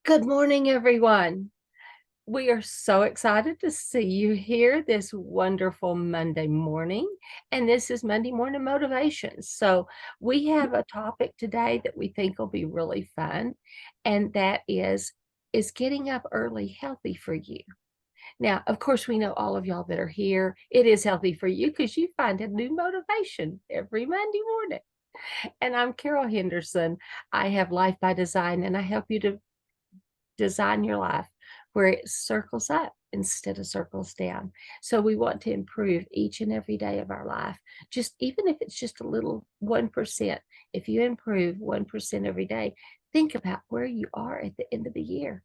Good morning, everyone. We are so excited to see you here this wonderful Monday morning. And this is Monday Morning Motivation. So, we have a topic today that we think will be really fun, and that is getting up early healthy for you? Now, of course, we know all of y'all that are here, it is healthy for you because you find a new motivation every Monday morning. And I'm Carol Henderson. I have Life by Design, and I help you to design your life where it circles up instead of circles down. So we want to improve each and every day of our life. Just even if it's just a little 1%, if you improve 1% every day, think about where you are at the end of the year.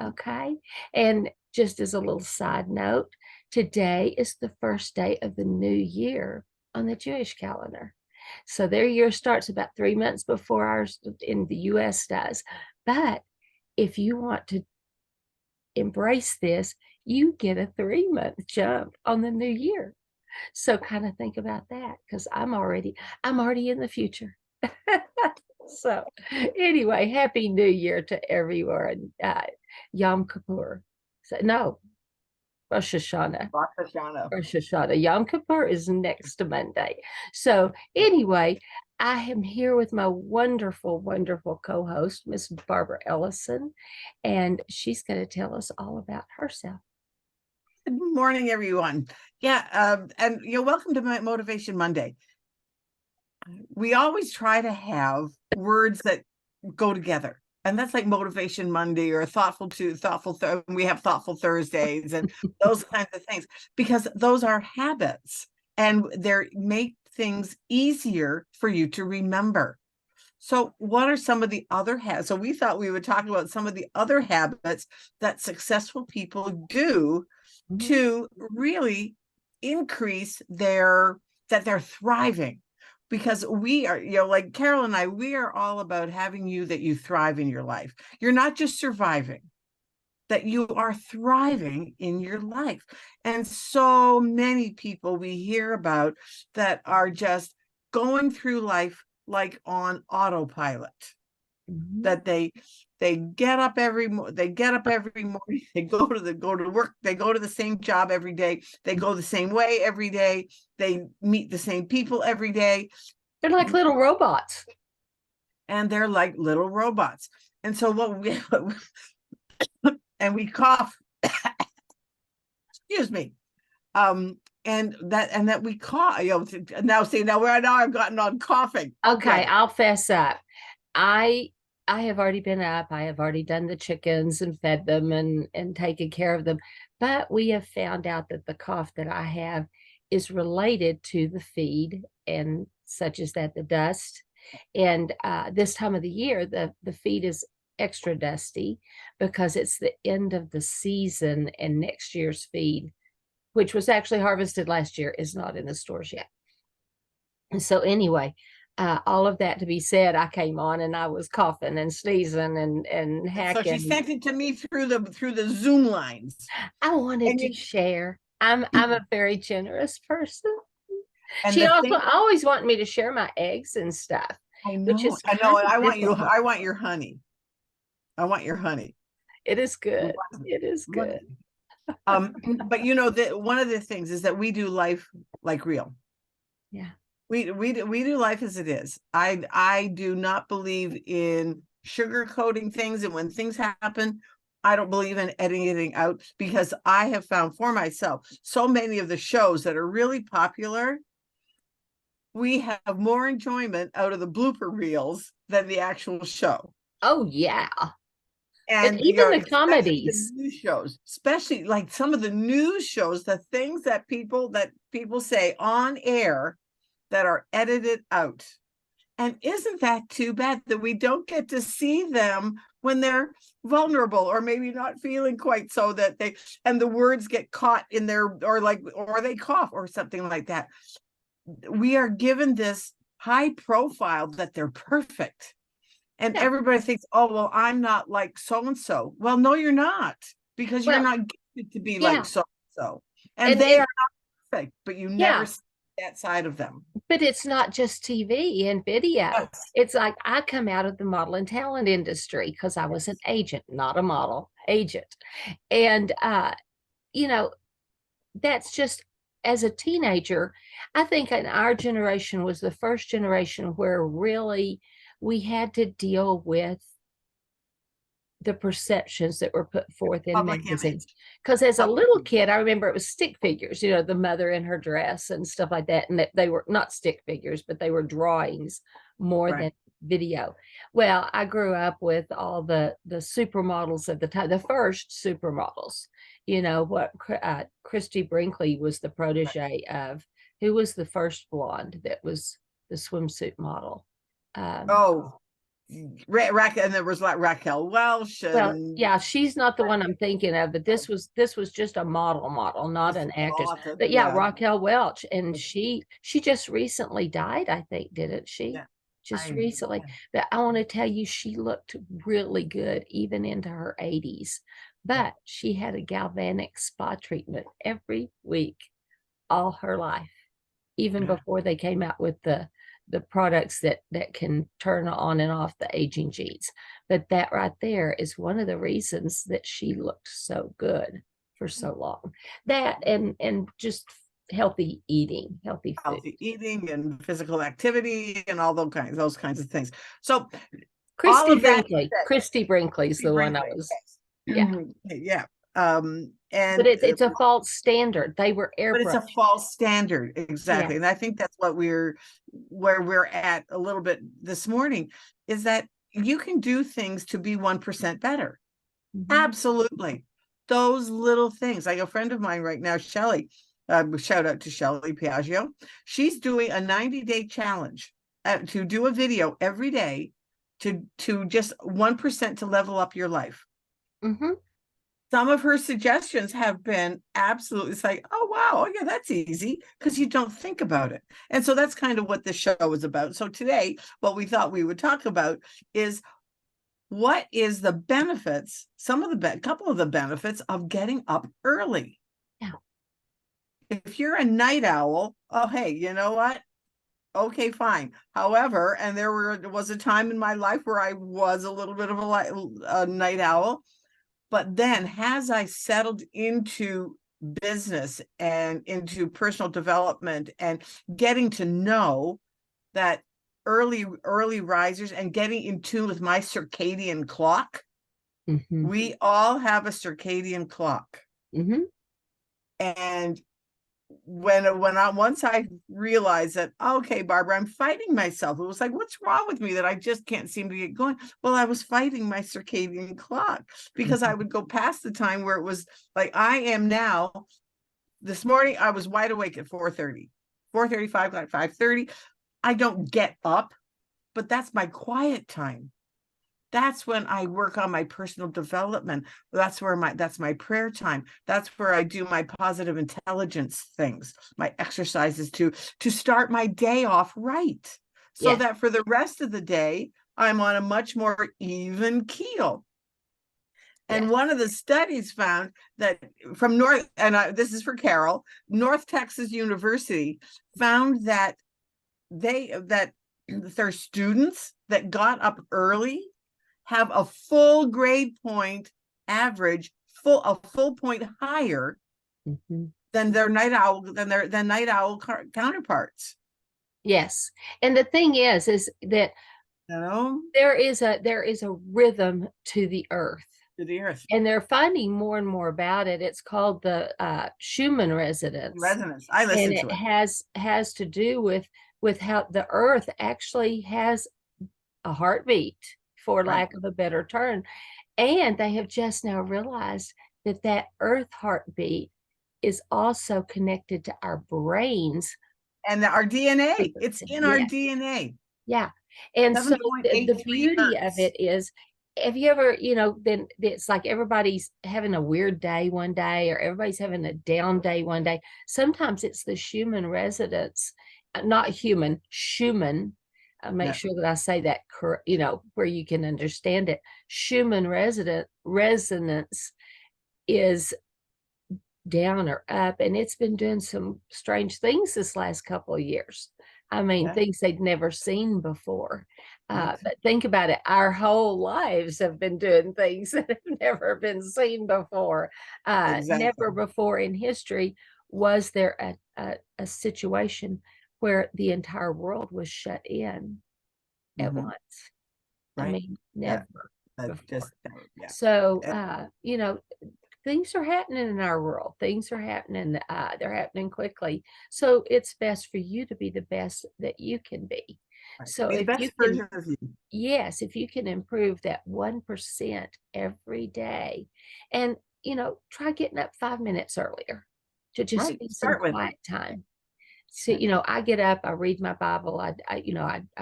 Okay. And just as a little side note, today is the first day of the new year on the Jewish calendar. So their year starts about 3 months before ours in the US does. But if you want to embrace this, you get a 3 month jump on the new year. So kind of think about that because I'm already in the future. So anyway, happy new year to everyone. Yom Kippur. So, no, Rosh Hashanah. Rosh Hashanah. Rosh Hashanah. Yom Kippur is next Monday. So anyway, I am here with my wonderful, wonderful co-host, Miss Barbara Ellison, and she's going to tell us all about herself. Good morning, everyone. And welcome to my Motivation Monday. We always try to have words that go together, and that's like Motivation Monday or we have Thoughtful Thursdays and those kinds of things, because those are habits and they make things easier for you to remember. So what are some of the other habits? So we thought we would talk about some of the other habits that successful people do to really increase that they're thriving. Because we are, like Carol and I, we are all about having that you thrive in your life. You're not just surviving, that you are thriving in your life. And so many people we hear about that are just going through life like on autopilot. That they get up every morning, they go to work, they go to the same job every day, they go the same way every day, they meet the same people every day. They're like little robots. And they're like little robots. And so and we cough. Excuse me. And that we cough, now I've gotten on coughing. Okay, I'll fess up. I have already been up. I have already done the chickens and fed them and taken care of them. But we have found out that the cough that I have is related to the feed and such as that, the dust. And this time of the year, the feed is extra dusty because it's the end of the season, and next year's feed, which was actually harvested last year, is not in the stores yet. And so anyway, all of that to be said, I came on and I was coughing and sneezing and hacking. So she sent it to me through the Zoom lines. I wanted to share. I'm a very generous person. She also always wanted me to share my eggs and stuff. I know. I want your honey. I want your honey. It is good. It is good. But one of the things is that we do life like real. Yeah. We do life as it is. I do not believe in sugarcoating things, and when things happen, I don't believe in editing out, because I have found for myself so many of the shows that are really popular, we have more enjoyment out of the blooper reels than the actual show. Oh yeah. And even the comedies, the news shows, especially like some of the news shows, the things that people say on air that are edited out. And isn't that too bad that we don't get to see them when they're vulnerable or maybe not feeling quite so, that the words get caught in their, or they cough or something like that. We are given this high profile that they're perfect. And everybody thinks, oh, well, I'm not like so-and-so. Well, no, you're not, because you're not gifted to be like so-and-so. And they are not perfect, but you never see that side of them. But it's not just TV and video. Yes. It's like I come out of the model and talent industry because I was an Yes. agent, not a model, agent. And you know, that's just as a teenager, I think in our generation was the first generation where really we had to deal with the perceptions that were put forth in Public magazines. image. Because as a Public little image. kid, I remember it was stick figures, the mother in her dress and stuff like that. And that they were not stick figures, but they were drawings more Right. than video. Well, I grew up with all the supermodels at the time, the first supermodels. What Christy Brinkley was the Right. protege of. Who was the first blonde that was the swimsuit model? Oh, and there was like Raquel Welch Well, and yeah, she's not the one I'm thinking of, but this was just a model, not just an actress. author. But yeah, Yeah. Raquel Welch, and she just recently died, I think, didn't she? Yeah. Just I, recently. But I want to tell you, she looked really good, even into her 80s. yeah. But she had a galvanic spa treatment every week, all her life, even Yeah. before they came out with the products that can turn on and off the aging genes. But that right there is one of the reasons that she looked so good for so long. That and just healthy eating, healthy food. Healthy eating and physical activity and all those kinds of things. So all Christy of that Brinkley. said, Christy Brinkley's Christy the one I Brinkley, was, yeah. yes. Yeah. But And it's a false standard. They were but it's a airbrushed. false standard, Yeah. exactly. And I think that's where we're at a little bit this morning, is that you can do things to be 1% better. Mhm. Absolutely. Those little things. Like a friend of mine right now, Shelly, shout out to Shelly Piaggio. She's doing a 90-day challenge to do a video every day to just 1% to level up your life. Mm-hmm. Some of her suggestions have been absolutely, it's like, oh, wow, oh, yeah, that's easy, because you don't think about it. And so that's kind of what this show is about. So today, what we thought we would talk about is what is the benefits, couple of the benefits of getting up early. Yeah. If you're a night owl, oh, hey, you know what? Okay, fine. However, and there was a time in my life where I was a little bit of a night owl. But then as I settled into business and into personal development and getting to know that early risers and getting in tune with my circadian clock, Mm-hmm. we all have a circadian clock. Mm-hmm. And once I realized that, okay, Barbara, I'm fighting myself. It was like, what's wrong with me that I just can't seem to get going? Well, I was fighting my circadian clock, because I would go past the time where it was like I am now. This morning I was wide awake at 4:30, 4:35, like 5:30. I don't get up, but that's my quiet time. That's when I work on my personal development. That's my prayer time. That's where I do my positive intelligence things, my exercises to start my day off right, so Yes. that for the rest of the day, I'm on a much more even keel. And Yes. one of the studies found that this is for Carol, North Texas University found that their students that got up early have a full grade point average, a full point higher Mm-hmm. than their night owl counterparts. Yes. And the thing is that You know, there is a rhythm to the earth. to the earth. And they're finding more and more about it. It's called the Schumann resonance. Resonance. I And listened it to it. has to do with how the earth actually has a heartbeat, for Right. lack of a better term. And they have just now realized that earth heartbeat is also connected to our brains. And our DNA, it's in our Yeah. DNA. Yeah. And so the 7.83 beauty of hertz. it is, have you ever, then it's like everybody's having a weird day one day, or everybody's having a down day one day. Sometimes it's the Schumann resonance, not human, Schumann. I'll make Yeah. sure that I say that correct, where you can understand it. Schumann resonance is down or up, and it's been doing some strange things this last couple of years. I mean, Yeah, things they'd never seen before. right. But think about it, our whole lives have been doing things that have never been seen before. Exactly. Never before in history was there a situation where the entire world was shut in at Hmm. once. I Right. mean, Yeah. never before. Just yeah. So, Eh, things are happening in our world. Things are happening, they're happening quickly. So it's best for you to be the best that you can be. right. So Be the if you best can, version of you. yes, if you can improve that 1% every day and, try getting up 5 minutes earlier to just Right. spend some Start with it. quiet time. So, Right. I get up, I read my Bible, I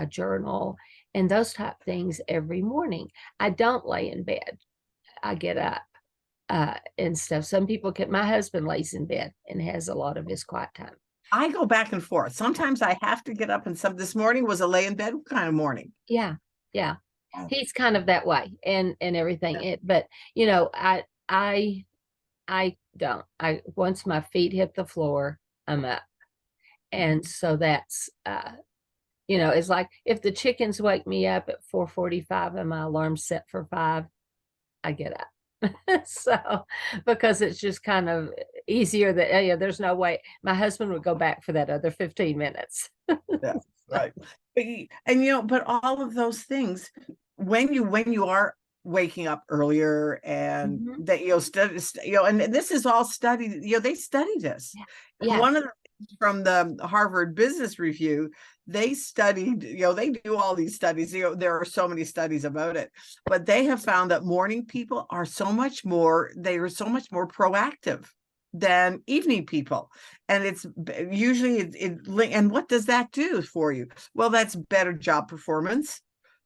journal and those type things every morning. I don't lay in bed. I get up and stuff. Some people can, my husband lays in bed and has a lot of his quiet time. I go back and forth. Sometimes I have to get up, and this morning was a lay in bed kind of morning. Yeah. Yeah. Yeah. He's kind of that way and everything. But I don't. Once my feet hit the floor, I'm up. And so that's it's like if the chickens wake me up at 4:45 and my alarm's set for 5, I get up. So because it's just kind of easier that yeah, there's no way my husband would go back for that other 15 minutes. Yeah, right. But all of those things, when you are waking up earlier and Mhm. that and this is all studied, they study this. Yeah. And Yes. one of the things from the Harvard Business Review, they studied, they do all these studies, there are so many studies about it, but they have found that morning people are they are so much more proactive than evening people. And it's usually and what does that do for you? Well, that's better job performance,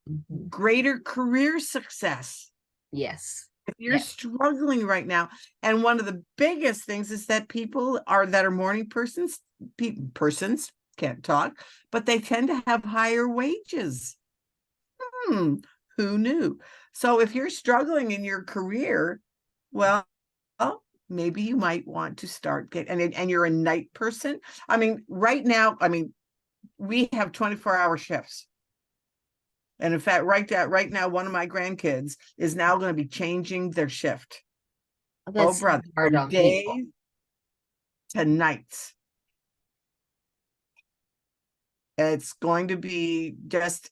Mhm. greater career success. Yes. If you're Yeah. struggling right now, and one of the biggest things is that people that are morning persons can't talk, but they tend to have higher wages. Hmm, who knew? So if you're struggling in your career, well, maybe you might want to start and you're a night person. I mean, right now, we have 24-hour shifts. And in fact, right now, one of my grandkids is now going to be changing their shift. Oh, That's so brother, hard from on people. days to nights. It's going to be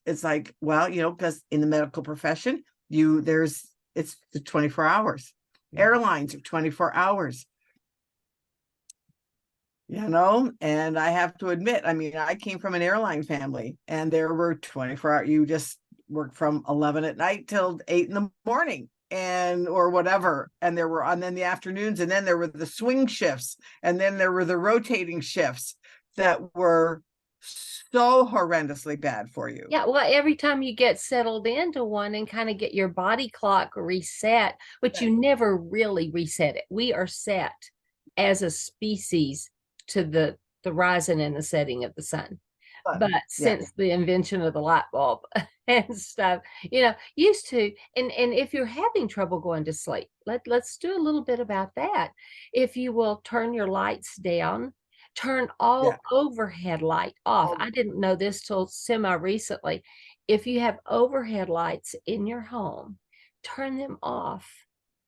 it's like, well, because in the medical profession, it's the 24 hours. Yeah. Airlines are 24 hours. And I have to admit, I came from an airline family, and there were 24 hours. You just worked from 11 at night till 8 in the morning or whatever. And then the afternoons, and then there were the swing shifts, and then there were the rotating shifts that were so horrendously bad for you. Yeah, well, every time you get settled into one and kind of get your body clock reset, but you never really reset it. We are set as a species to the rising and the setting of the sun. But But yeah, since the invention of the light bulb and stuff, used to, and if you're having trouble going to sleep, let's do a little bit about that. If you will turn your lights down, turn yeah. all overhead light off. I didn't know this till semi recently. If you have overhead lights in your home, turn them off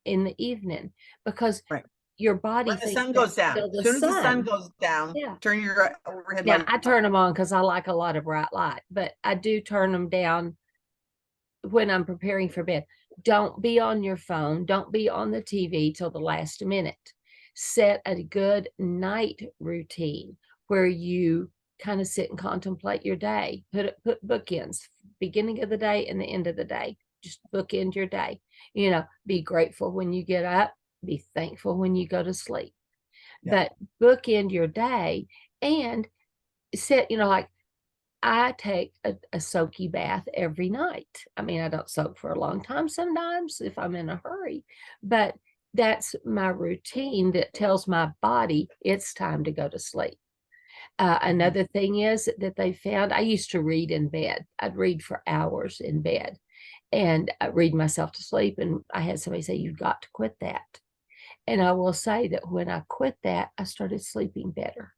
in the evening because Right. your When body the thinks sun that's goes down, still as the soon as the sun sun. goes down, Yeah. turn your overhead Now light I off. turn them on because I like a lot of bright light, but I do turn them down when I'm preparing for bed. Don't be on your phone. Don't be on the TV till the last minute. Set a good night routine where you kind of sit and contemplate your day. Put bookends, beginning of the day and the end of the day. Just bookend your day. Be grateful when you get up. Be thankful when you go to sleep. Yeah. But bookend your day and set, like I take a soaky bath every night. I mean, I don't soak for a long time sometimes if I'm in a hurry, but that's my routine that tells my body it's time to go to sleep. Another thing is that they found I used to read in bed. I'd read for hours in bed and I read myself to sleep. And I had somebody say, "You've got to quit that." And I will say that when I quit that, I started sleeping better.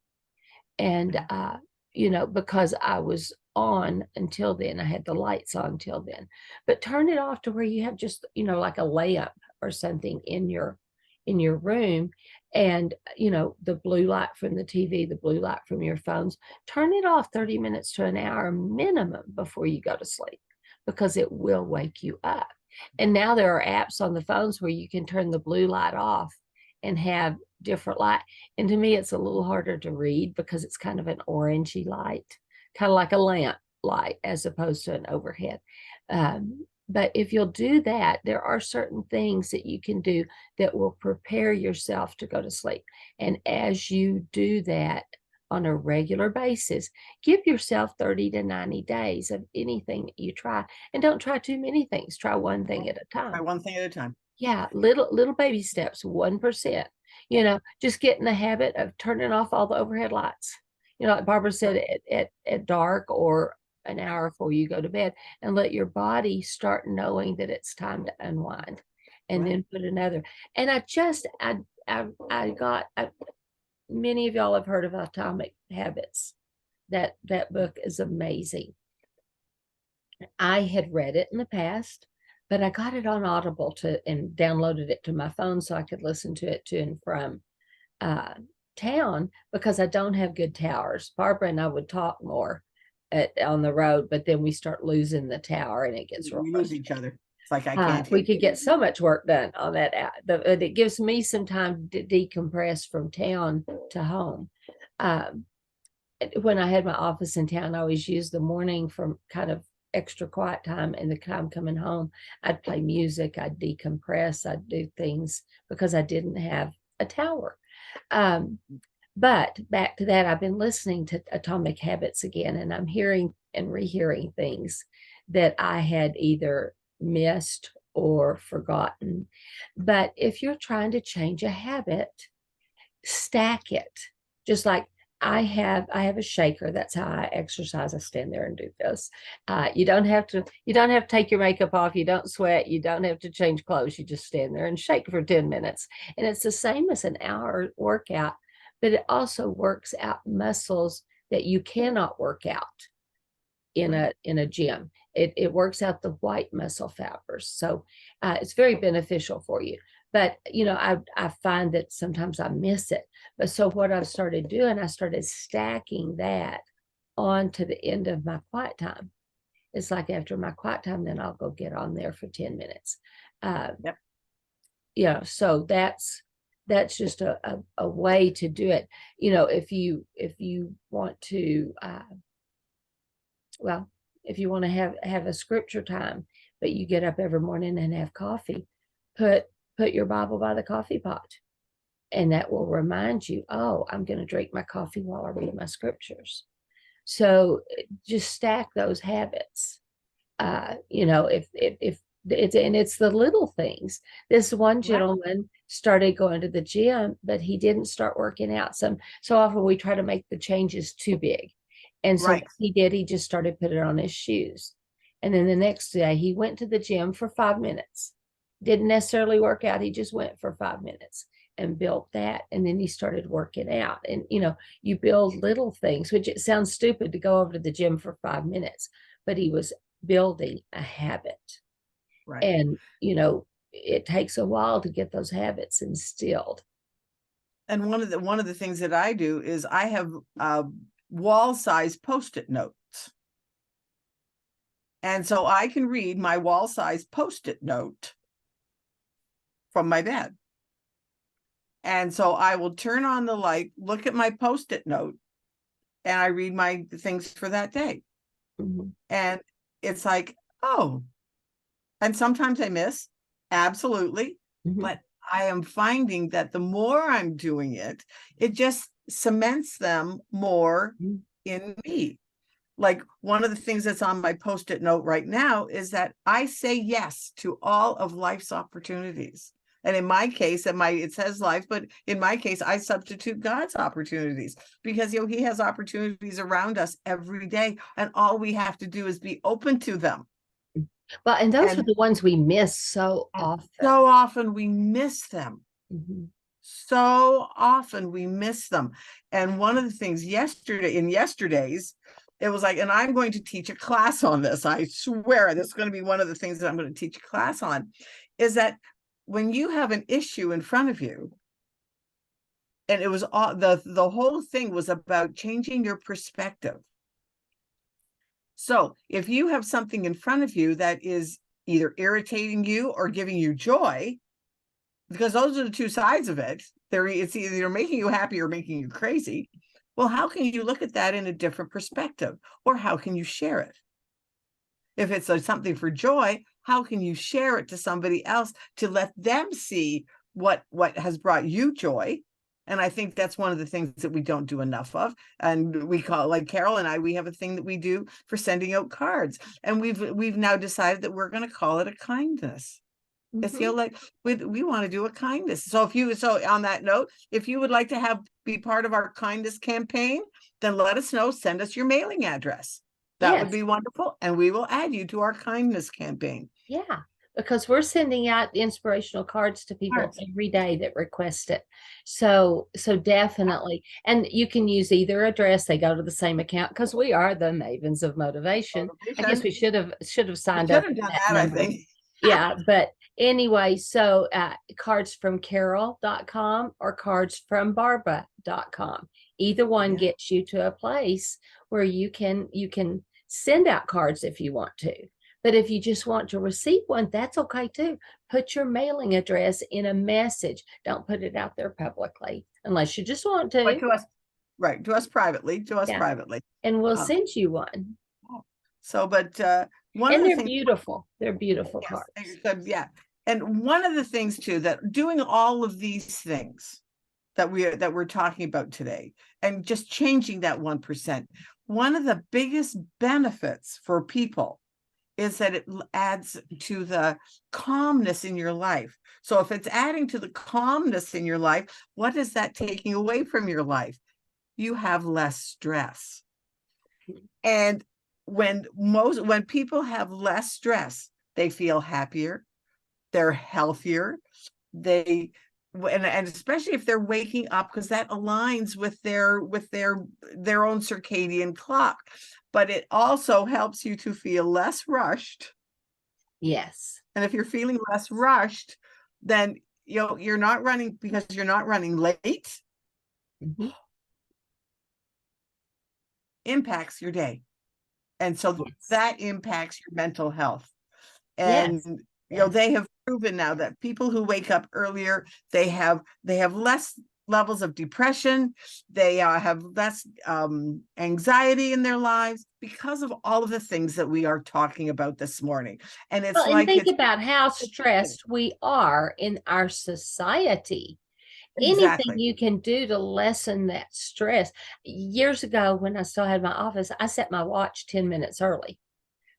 And Yeah. because I was on until then. I had the lights on till then. But turn it off to where you have just, like a lamp or something in your room, and the blue light from the TV, the blue light from your phones. Turn it off 30 minutes to an hour minimum before you go to sleep, because it will wake you up. And now there are apps on the phones where you can turn the blue light off and have different light. And to me, it's a little harder to read because it's kind of an orangey light, kind of like a lamp light as opposed to an overhead. But if you'll do that, there are certain things that you can do that will prepare yourself to go to sleep. And as you do that on a regular basis, give yourself 30 to 90 days of anything that you try. And don't try too many things. Try one thing at a time. Try one thing at a time. Yeah, little baby steps, 1%. Just get in the habit of turning off all the overhead lights. Like Barbara said, at dark or an hour before you go to bed, and let your body start knowing that it's time to unwind, and then put another. And I got many of y'all have heard of Atomic Habits. That book is amazing. I had read it in the past, but I got it on Audible and downloaded it to my phone so I could listen to it to and from town, because I don't have good towers. Barbara and I would talk more on the road, but then we start losing the tower and it gets real. We lose each other. It's like I can't. We could get so much work done on that. It gives me some time to decompress from town to home. When I had my office in town, I always used the morning for kind of extra quiet time, and the time coming home, I'd play music, I'd decompress, I'd do things because I didn't have a tower. But back to that, I've been listening to Atomic Habits again, and I'm hearing and rehearing things that I had either missed or forgotten. But if you're trying to change a habit, stack it. Just like I have a shaker. That's how I exercise. I stand there and do this. You don't have to take your makeup off. You don't sweat. You don't have to change clothes. You just stand there and shake for 10 minutes. And it's the same as an hour workout, but it also works out muscles that you cannot work out in a gym. It works out the white muscle fibers. So it's very beneficial for you. But, I find that sometimes I miss it. But so what I've started doing, I started stacking that on to the end of my quiet time. It's like after my quiet time, then I'll go get on there for 10 minutes. So that's just a way to do it. If you want to, if you want to have a scripture time, but you get up every morning and have coffee, put your Bible by the coffee pot, and that will remind you, oh, I'm going to drink my coffee while I read my scriptures. So just stack those habits. If it's the little things. This one gentleman started going to the gym, but he didn't start working out. So often we try to make the changes too big. And so what he did, he just started putting on his shoes. And then the next day he went to the gym for 5 minutes. Didn't necessarily work out. He just went for 5 minutes and built that. And then he started working out. And, you build little things, which it sounds stupid to go over to the gym for 5 minutes, but he was building a habit. Right. And, it takes a while to get those habits instilled. And one of the things that I do is I have wall size Post-it notes. And so I can read my wall size Post-it note from my bed. And so I will turn on the light, look at my Post-it note, and I read my things for that day. Mm-hmm. And it's like, oh, and sometimes I miss, absolutely. Mm-hmm. But I am finding that the more I'm doing it, it just cements them more in me. Like one of the things that's on my Post-it note right now is that I say yes to all of life's opportunities. And in my case, it says life, but in my case, I substitute God's opportunities, because he has opportunities around us every day, and all we have to do is be open to them. Well, and those are the ones we miss so often. So often we miss them. Mm-hmm. So often we miss them. And one of the things yesterday's, it was like, and I'm going to teach a class on this. I swear this is going to be one of the things that I'm going to teach a class on, is that when you have an issue in front of you, and it was all the whole thing was about changing your perspective. So if you have something in front of you that is either irritating you or giving you joy, because those are the two sides of it, it's either making you happy or making you crazy. Well, how can you look at that in a different perspective? Or how can you share it? If it's something for joy, how can you share it to somebody else to let them see what has brought you joy? And I think that's one of the things that we don't do enough of. And we call, like Carol and I, we have a thing that we do for sending out cards. And we've now decided that we're going to call it a kindness. It's, you know, like we want to do a kindness. So on that note, if you would like to be part of our kindness campaign, then let us know. Send us your mailing address. That would be wonderful. And we will add you to our kindness campaign. Yeah, because we're sending out inspirational cards to people every day that request it. So definitely. And you can use either address. They go to the same account because we are the Mavens of Motivation. I guess we should have signed up. Done that, I think. Yeah, but anyway, so cards from Carol.com or cards from Barbara.com. Either one gets you to a place where you can send out cards if you want to. But if you just want to receive one, that's okay too. Put your mailing address in a message. Don't put it out there publicly unless you just want to. Like to us, right? To us privately. Privately, and we'll send you one. So, but they're beautiful. They're beautiful cards. Yeah, and one of the things too, that doing all of these things that we're talking about today, and just changing that 1%. One of the biggest benefits for people is that it adds to the calmness in your life. So if it's adding to the calmness in your life, what is that taking away from your life? You have less stress. And when people have less stress, they feel happier, they're healthier, and especially if they're waking up, because that aligns with their own circadian clock. But it also helps you to feel less rushed. Yes. And if you're feeling less rushed, then you're not running late. Impacts your day. And so that impacts your mental health. And they have proven now that people who wake up earlier, they have less levels of depression, they have less anxiety in their lives because of all of the things that we are talking about this morning. And it's think about how stressed we are in our society. Anything you can do to lessen that stress. Years ago, when I still had my office, I set my watch 10 minutes early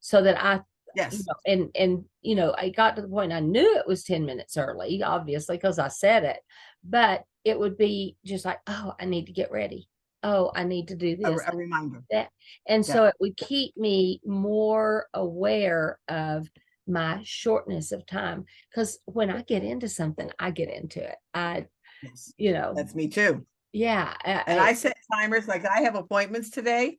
so that I I got to the point I knew it was 10 minutes early, obviously, because I said it, but it would be just like, oh, I need to get ready. Oh, I need to do this. A reminder. That. And so it would keep me more aware of my shortness of time, because when I get into something, I get into it. That's me too. Yeah. And I set timers. Like I have appointments today.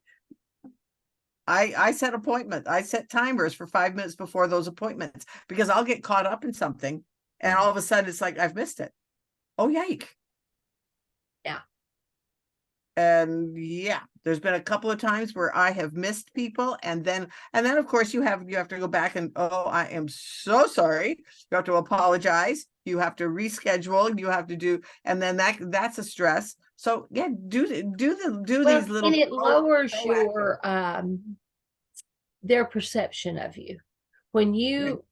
I set timers for 5 minutes before those appointments, because I'll get caught up in something and all of a sudden it's like, I've missed it. Oh, yike. Yeah. And there's been a couple of times where I have missed people. And then of course you have to go back and, oh, I am so sorry. You have to apologize. You have to reschedule. You have to do, and then that's a stress. So do these little. And it lowers their perception of you when you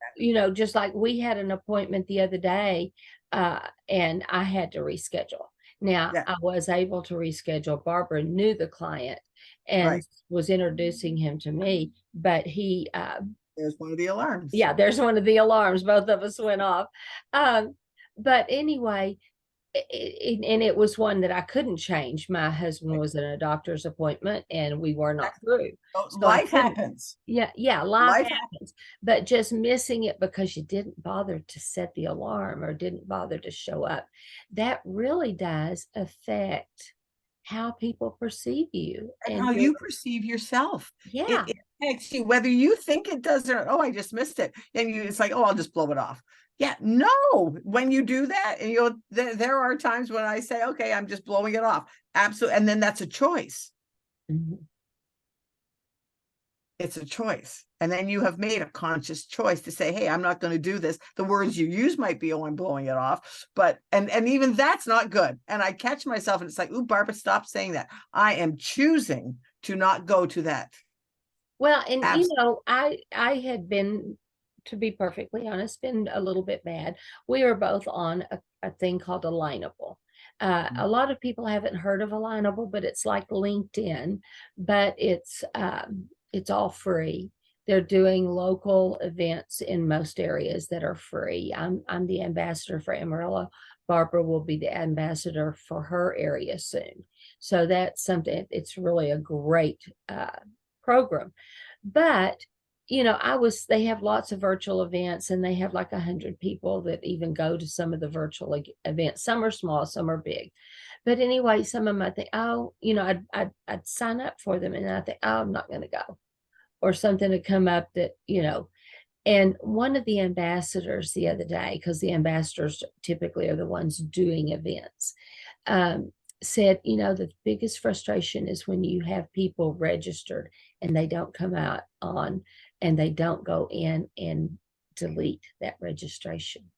just like we had an appointment the other day, and I had to reschedule. Now I was able to reschedule. Barbara knew the client and was introducing him to me, but he there's one of the alarms. Yeah, there's one of the alarms. Both of us went off. But anyway, And it was one that I couldn't change. My husband was in a doctor's appointment and we were not through. So So I life couldn't. happens. Yeah, life Life happens. But just missing it because you didn't bother to set the alarm or didn't bother to show up, that really does affect how people perceive you and and how your, you perceive yourself. yeah. It affects you, whether you think it does or, oh, I just missed it. And it's like, oh, I'll just blow it off. Yeah, no, when you do that, and there are times when I say, okay, I'm just blowing it off. Absolutely. And then that's a choice. Mhm. It's a choice. And then you have made a conscious choice to say, hey, I'm not going to do this. The words you use might be, oh, I'm blowing it off. But, and even that's not good. And I catch myself and it's like, ooh, Barbara, stop saying that. I am choosing to not go to that. Well, and Absolutely. I had been, to be perfectly honest, been a little bit bad. We were both on a thing called Alignable. A lot of people haven't heard of Alignable, but it's like LinkedIn, but it's all free. They're doing local events in most areas that are free. I'm the ambassador for Amarillo. Barbara will be the ambassador for her area soon. So that's something, it's really a great program. But they have lots of virtual events and they have like 100 people that even go to some of the virtual events. Some are small, some are big. But anyway, some of them I think, oh, I'd sign up for them and I think, oh, I'm not going to go. Or something to come up that, and one of the ambassadors the other day, because the ambassadors typically are the ones doing events, um, said, the biggest frustration is when you have people registered and they don't come out on and they don't go in and delete that registration.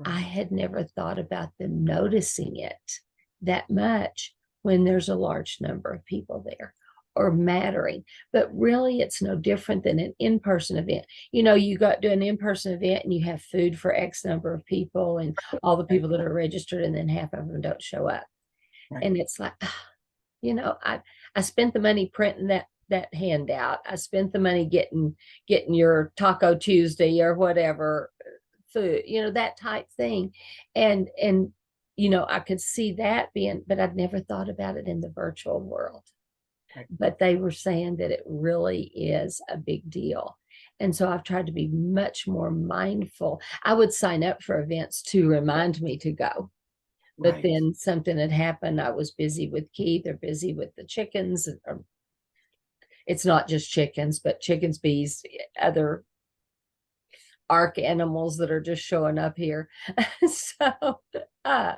I Right. had never thought about them noticing it that much when there's a large number of people there or mattering. But really, it's no different than an in-person event. You got to do an in-person event and you have food for X number of people and all the Right. people that are registered, and then half of them don't show up. Right. And it's like, I spent the money printing that handout. I spent the money getting your Taco Tuesday or whatever food, that type thing. And I could see that being, but I'd never thought about it in the virtual world. Right. But they were saying that it really is a big deal. And so I've tried to be much more mindful. I would sign up for events to remind me to go. But Right. then something had happened. I was busy with Keith or busy with the chickens. Or it's not just chickens, but chickens, bees, other arc animals that are just showing up here. So, uh,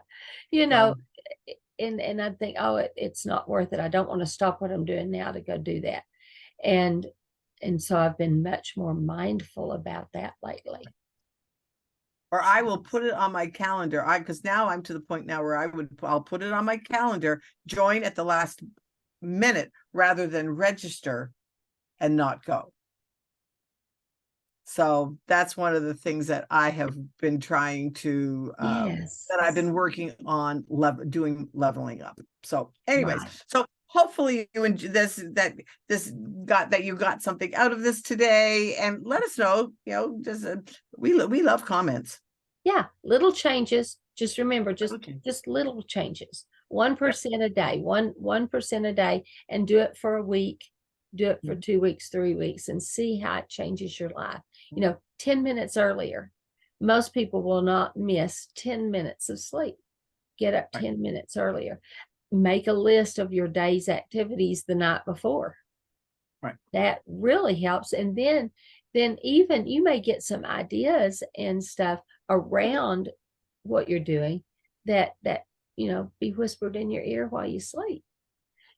you know, So and I think, oh, it's not worth it. I don't want to stop what I'm doing now to go do that. And and so I've been much more mindful about that lately. or I will put it on my calendar. Because now I'm to the point now where I'll put it on my calendar, join at the last minute rather than register and not go. So that's one of the things that I have been trying to Yes. that I've been working on doing leveling up. So anyways, Right. so hopefully you you got something out of this today, and let us know, just we love comments. Yeah, little changes. Just remember, just Okay. just little changes. 1% a day, 1% a day, and do it for a week. Do it for 2 weeks, 3 weeks, and see how it changes your life. 10 minutes earlier. Most people will not miss 10 minutes of sleep. Get up Right. 10 minutes earlier. Make a list of your day's activities the night before. Right. That really helps. And then even you may get some ideas and stuff around what you're doing that be whispered in your ear while you sleep.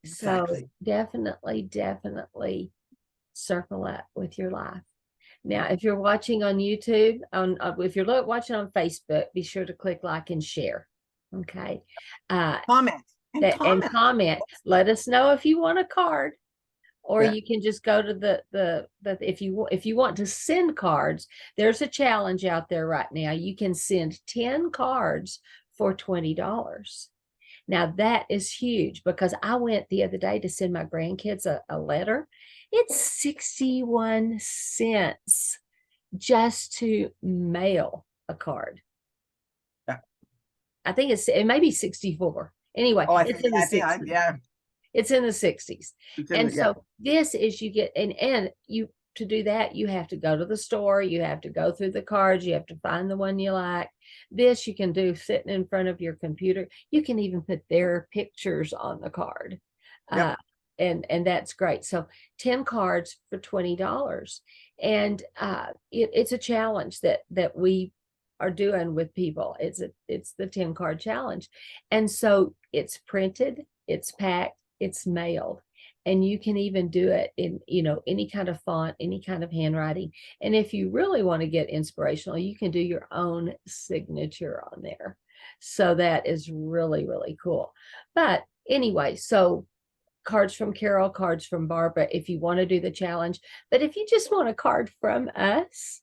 So Exactly. definitely circle up with your life. Now, if you're watching on YouTube, if you're watching on Facebook, be sure to click like and share. Okay. Uh, Comment and and comment. comment. Let us know if you want a card, or Yeah. you can just go to the if you want to send cards, there's a challenge out there right now. You can send 10 cards for $20. Now that is huge, because I went the other day to send my grandkids a letter. It's 61 cents just to mail a card. Yeah. I think it may be 64. Anyway, Oh, it's in the 60s. yeah. It's in the 60s. And Yeah. so this is, you get, and you, to do that, you have to go to the store, you have to go through the cards, you have to find the one you like. This you can do sitting in front of your computer. You can even put their pictures on the card. Yep. And that's great. So 10 cards for $20. And it's a challenge that we are doing with people. It's the 10 card challenge. And so it's printed, it's packed, it's mailed, and you can even do it in, any kind of font, any kind of handwriting. And if you really want to get inspirational, you can do your own signature on there. So that is really, really cool. But anyway, so cards from Carol, cards from Barbara, if you want to do the challenge. But if you just want a card from us,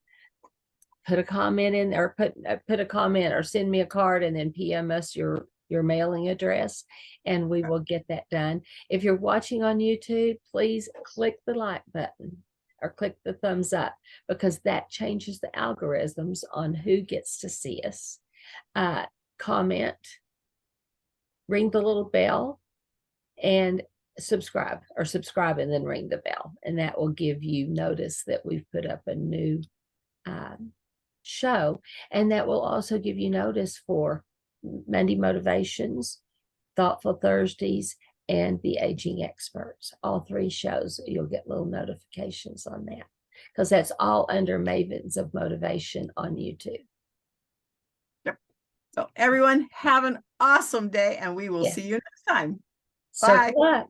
put a comment in, or put a comment, or send me a card, and then PM us your mailing address, and we will get that done. If you're watching on YouTube, please click the like button or click the thumbs up, because that changes the algorithms on who gets to see us. Comment, ring the little bell, and subscribe and then ring the bell, and that will give you notice that we've put up a new show. And that will also give you notice for Monday Motivations, Thoughtful Thursdays, and the Aging Experts. All 3 shows, you'll get little notifications on that, because that's all under Mavens of Motivation on YouTube. Yep. So everyone, have an awesome day, and we will Yes. see you next time. Circle Bye. up.